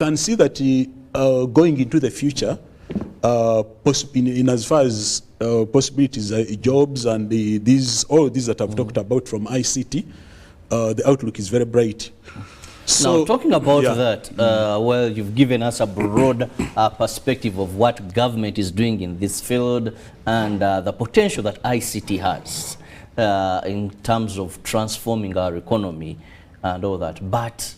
can see that going into the future, in as far as possibilities, jobs and all these that I've talked about from ICT, the outlook is very bright. So, now, talking about that, well, you've given us a broad perspective of what government is doing in this field and the potential that ICT has in terms of transforming our economy and all that. But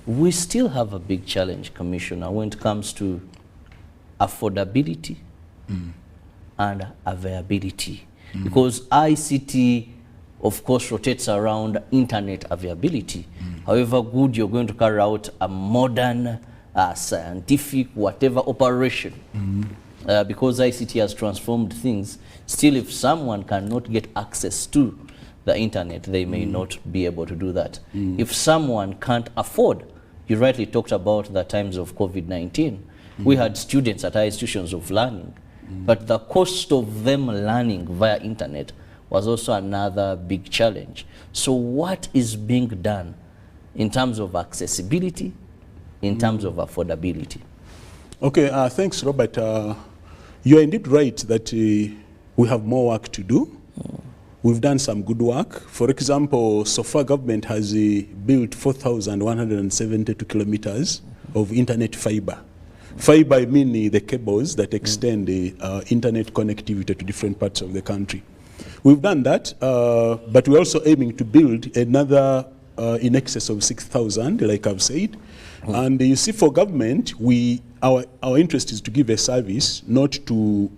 we still have a big challenge, Commissioner, when it comes to affordability and availability. Because ICT, of course, rotates around internet availability. However good you're going to carry out a modern, scientific, whatever operation, because ICT has transformed things, still if someone cannot get access to the internet, they may not be able to do that. If someone can't afford, you rightly talked about the times of COVID-19. We had students at our institutions of learning, but the cost of them learning via internet was also another big challenge. So what is being done in terms of accessibility, in terms of affordability? Okay, thanks, Robert. You are indeed right that we have more work to do. We've done some good work. For example, so far government has built 4,172 kilometers of internet fiber. Fiber meaning the cables that extend the internet connectivity to different parts of the country. We've done that, but we're also aiming to build another in excess of 6,000, like I've said. And you see, for government, our interest is to give a service, not to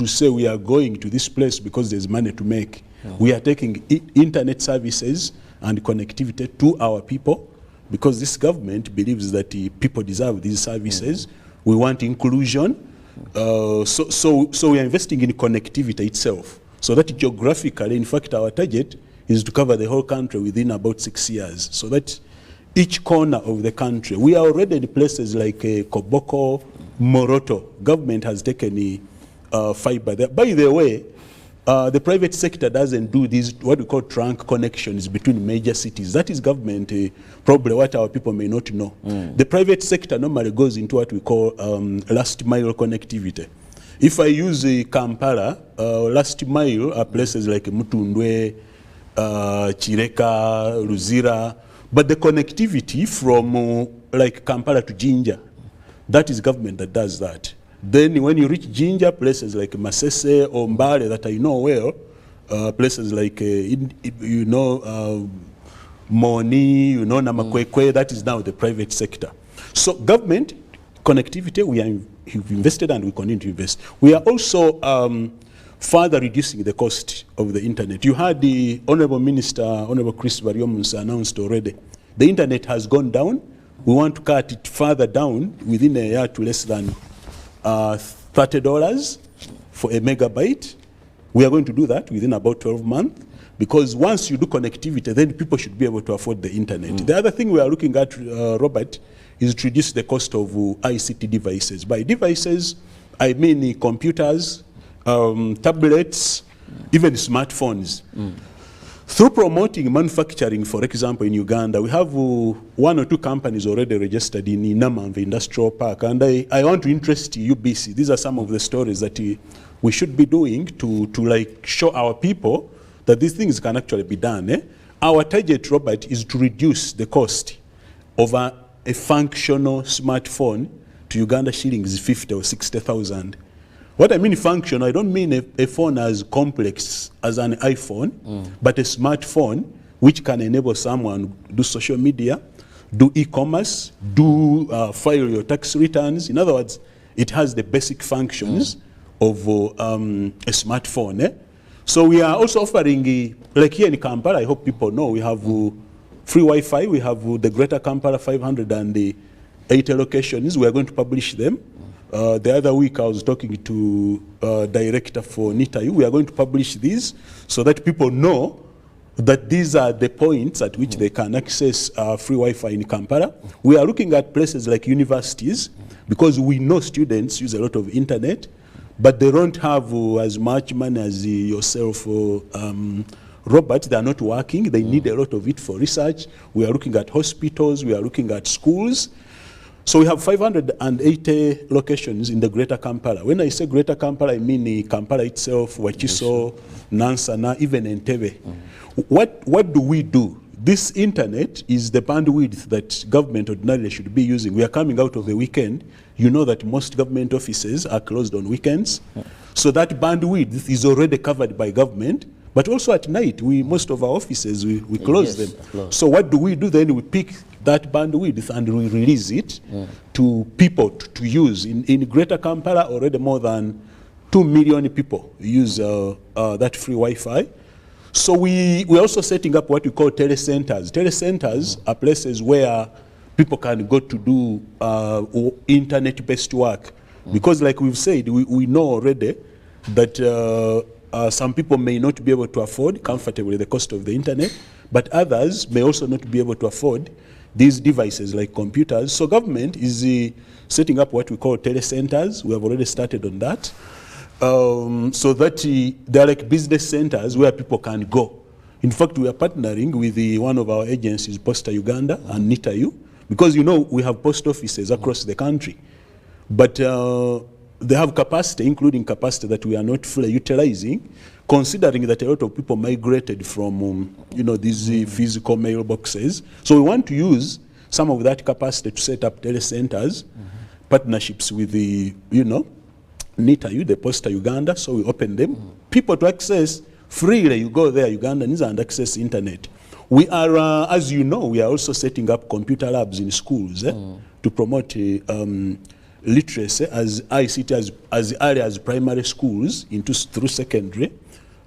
say we are going to this place because there's money to make. We are taking internet services and connectivity to our people, because this government believes that people deserve these services. We want inclusion. So we are investing in connectivity itself, so that geographically, in fact, our target is to cover the whole country within about 6 years, so that each corner of the country, we are already in places like Koboko, Moroto. Government has taken fiber there. By the way, the private sector doesn't do these, what we call trunk connections between major cities. That is government, probably what our people may not know. The private sector normally goes into what we call last mile connectivity. If I use Kampala, last mile are places like Mutundwe, Chireka, Luzira, but the connectivity from like Kampala to Jinja, that is government that does that. Then when you reach Jinja, places like Masese or Mbale that I know well, places like, Moni, Namakwekwe, that is now the private sector. So government connectivity, we have invested and we continue to invest. We are also further reducing the cost of the internet. You had the Honorable Minister, Honorable Chris Baryomunsa, announced already. The internet has gone down. We want to cut it further down within a year to less than $30 for a megabyte. We are going to do that within about 12 months, because once you do connectivity, then people should be able to afford the internet. The other thing we are looking at, Robert, is to reduce the cost of ICT devices. By devices, I mean computers, tablets, even smartphones. Through promoting manufacturing, for example, in Uganda, we have 1 or 2 companies already registered in Namamve Industrial Park. And I want to interest UBC. These are some of the stories that we should be doing to like show our people that these things can actually be done. Our target, Robert, is to reduce the cost of a functional smartphone to Uganda shillings 50 or 60,000. What I mean functional, I don't mean a phone as complex as an iPhone, but a smartphone which can enable someone to do social media, do e-commerce, file your tax returns. In other words, it has the basic functions of a smartphone. So we are also offering, like here in Kampala, I hope people know, we have free Wi-Fi. We have the Greater Kampala 580 locations. We are going to publish them. The other week I was talking to director for NITAU. We are going to publish these so that people know that these are the points at which they can access free Wi-Fi in Kampala. We are looking at places like universities, because we know students use a lot of internet, but they don't have as much money as yourself, Robert. They are not working. They need a lot of it for research. We are looking at hospitals. We are looking at schools. So we have 580 locations in the Greater Kampala. When I say Greater Kampala, I mean Kampala itself, Wakiso, Nansana, even Entebbe. What do we do? This internet is the bandwidth that government ordinarily should be using. We are coming out of the weekend. You know that most government offices are closed on weekends. So that bandwidth is already covered by government. But also at night, most of our offices, we close them. So what do we do then? We pick that bandwidth and we release it to people to use. In Greater Kampala, already more than 2 million people use that free Wi-Fi. So we're also setting up what we call telecenters. Telecenters are places where people can go to do internet-based work. Because like we've said, we know already that some people may not be able to afford comfortably the cost of the internet, but others may also not be able to afford these devices like computers. So government is setting up what we call telecenters. We have already started on that. So that they're like business centers where people can go. In fact, we are partnering with one of our agencies, Posta Uganda and NITAU, because you know we have post offices across the country. But they have capacity, including capacity that we are not fully utilizing, considering that a lot of people migrated from these physical mailboxes. So we want to use some of that capacity to set up telecenters, partnerships with the, NITAU, the Posta Uganda, so we open them. People to access freely, you go there, Ugandans, and access internet. We are, as you know, we are also setting up computer labs in schools to promote literacy as ICT as early as primary schools through secondary,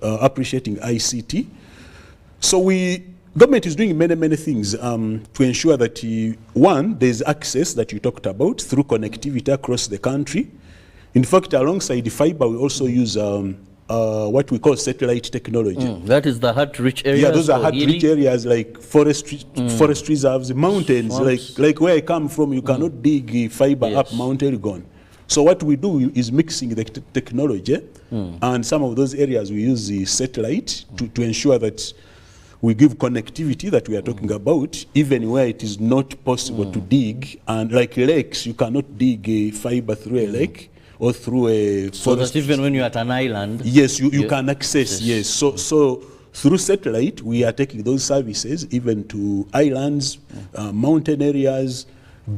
appreciating ICT. So government is doing many things to ensure that, one, there's access that you talked about through connectivity across the country. In fact, alongside fiber, we also use what we call satellite technology. That is the hard-to-reach areas. Yeah, those are hard-to-reach areas like forest reserves, mountains. Like where I come from, you cannot dig fiber up Mount Elgon. So what we do is mixing the technology, and some of those areas we use the satellite to ensure that we give connectivity that we are talking about, even where it is not possible to dig. And like lakes, you cannot dig fiber through a lake or through a forest. So that even when you're at an island? Yes, you can access, yes. So through satellite, we are taking those services even to islands, mountain areas,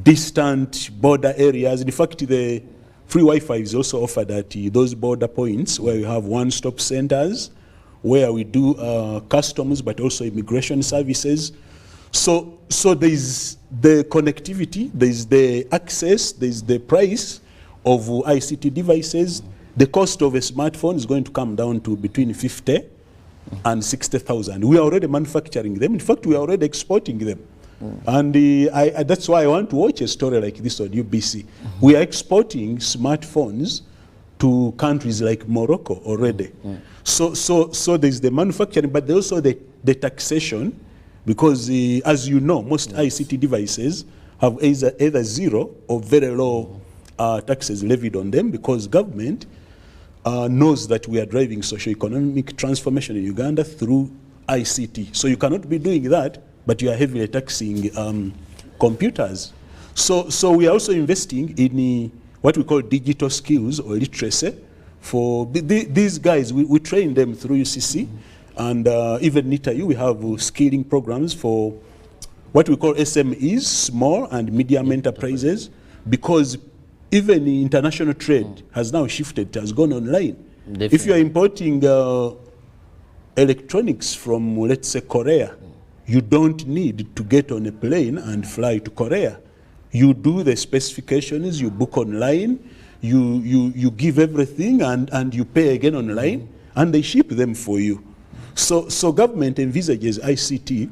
distant border areas. In fact, the free Wi-Fi is also offered at those border points where we have one-stop centers, where we do customs, but also immigration services. So there's the connectivity, there's the access, there's the price of ICT devices. The cost of a smartphone is going to come down to between 50 and 60,000. We are already manufacturing them. In fact, we are already exporting them. And that's why I want to watch a story like this on UBC. We are exporting smartphones to countries like Morocco already. So there's the manufacturing, but there's also the taxation, because as you know, most ICT devices have either zero or very low taxes levied on them, because government knows that we are driving socio-economic transformation in Uganda through ICT. So you cannot be doing that, but you are heavily taxing computers. So we are also investing in what we call digital skills or literacy. For these guys, we train them through UCC, and even NITAU, we have skilling programs for what we call SMEs, small and medium enterprises, because even international trade has now shifted, has gone online. Definitely. If you are importing electronics from, let's say, Korea, you don't need to get on a plane and fly to Korea. You do the specifications, you book online, you give everything, and you pay again online, and they ship them for you. So government envisages ICT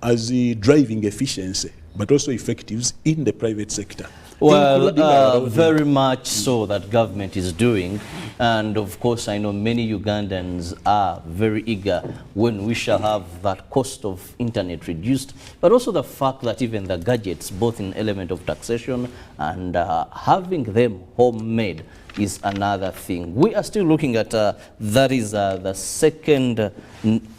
as driving efficiency, but also effectiveness in the private sector. Well, very much so that government is doing, and of course I know many Ugandans are very eager when we shall have that cost of internet reduced, but also the fact that even the gadgets, both in element of taxation and having them homemade, is another thing. We are still looking at that is the second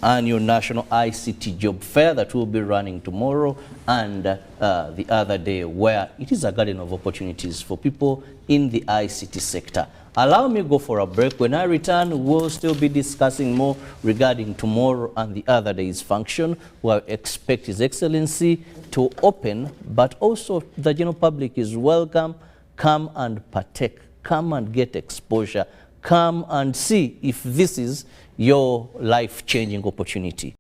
annual National ICT Job Fair that will be running tomorrow and the other day, where it is a garden of opportunities for people in the ICT sector. Allow me to go for a break. When I return, we'll still be discussing more regarding tomorrow and the other day's function, where I expect His Excellency to open, but also the general public is welcome. Come and partake, come and get exposure, come and see if this is your life-changing opportunity.